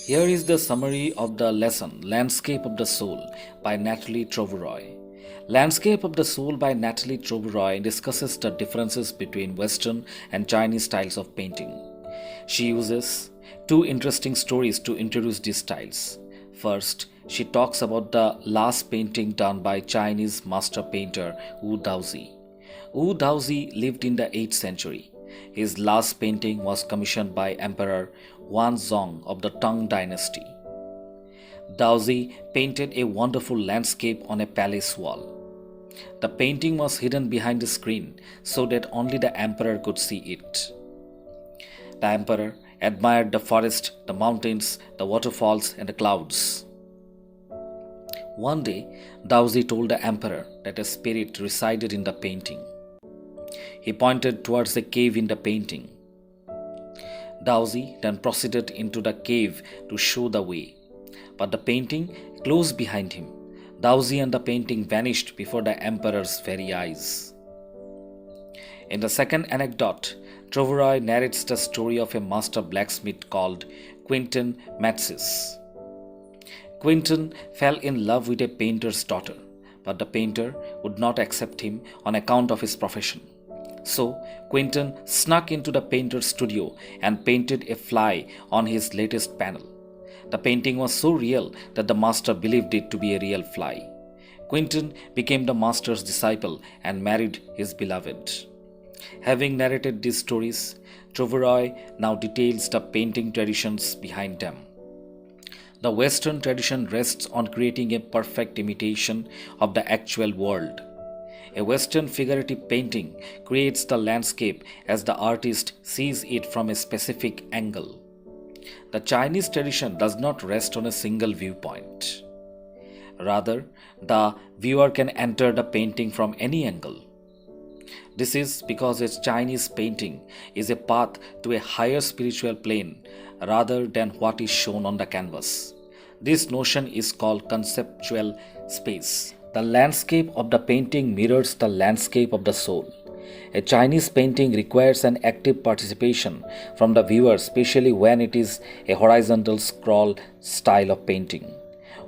Here is the summary of the lesson Landscape of the Soul by Nathalie Trouveroy. Landscape of the Soul by Nathalie Trouveroy discusses the differences between Western and Chinese styles of painting. She uses two interesting stories to introduce these styles. First, she talks about the last painting done by Chinese master painter Wu Daozi. Wu Daozi lived in the 8th century. His last painting was commissioned by Emperor Huanzong of the Tang dynasty. Daozi painted a wonderful landscape on a palace wall. The painting was hidden behind a screen so that only the emperor could see it. The emperor admired the forest, the mountains, the waterfalls, and the clouds. One day, Daozi told the emperor that a spirit resided in the painting. He pointed towards a cave in the painting. Daozi then proceeded into the cave to show the way, but the painting closed behind him. Daozi and the painting vanished before the emperor's very eyes. In the second anecdote, Trouveroy narrates the story of a master blacksmith called Quentin Matsys. Quentin fell in love with a painter's daughter, but the painter would not accept him on account of his profession. So, Quentin snuck into the painter's studio and painted a fly on his latest panel. The painting was so real that the master believed it to be a real fly. Quentin became the master's disciple and married his beloved. Having narrated these stories, Trouveroy now details the painting traditions behind them. The Western tradition rests on creating a perfect imitation of the actual world. A Western figurative painting creates the landscape as the artist sees it from a specific angle. The Chinese tradition does not rest on a single viewpoint. Rather, the viewer can enter the painting from any angle. This is because a Chinese painting is a path to a higher spiritual plane rather than what is shown on the canvas. This notion is called conceptual space. The landscape of the painting mirrors the landscape of the soul. A Chinese painting requires an active participation from the viewer, especially when it is a horizontal scroll style of painting.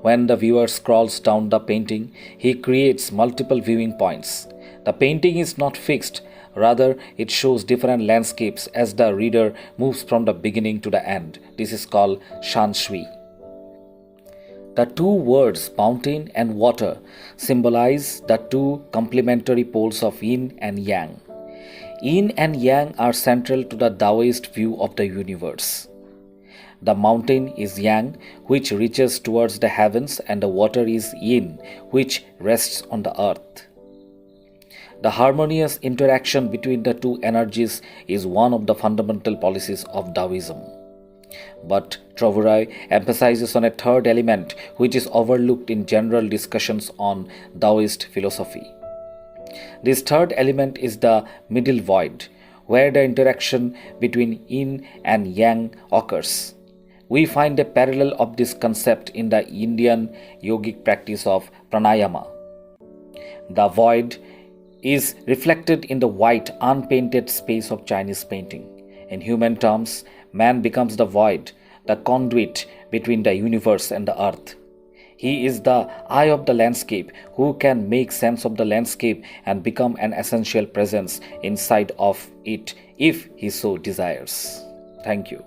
When the viewer scrolls down the painting, he creates multiple viewing points. The painting is not fixed, rather it shows different landscapes as the reader moves from the beginning to the end. This is called shan shui. The two words mountain and water symbolize the two complementary poles of yin and yang. Yin and yang are central to the Taoist view of the universe. The mountain is yang, which reaches towards the heavens, and the water is yin, which rests on the earth. The harmonious interaction between the two energies is one of the fundamental policies of Taoism. But Trouveroy emphasizes on a third element which is overlooked in general discussions on Taoist philosophy. This third element is the middle void, where the interaction between yin and yang occurs. We find a parallel of this concept in the Indian yogic practice of pranayama. The void is reflected in the white, unpainted space of Chinese painting. In human terms, man becomes the void, the conduit between the universe and the earth. He is the eye of the landscape who can make sense of the landscape and become an essential presence inside of it if he so desires. Thank you.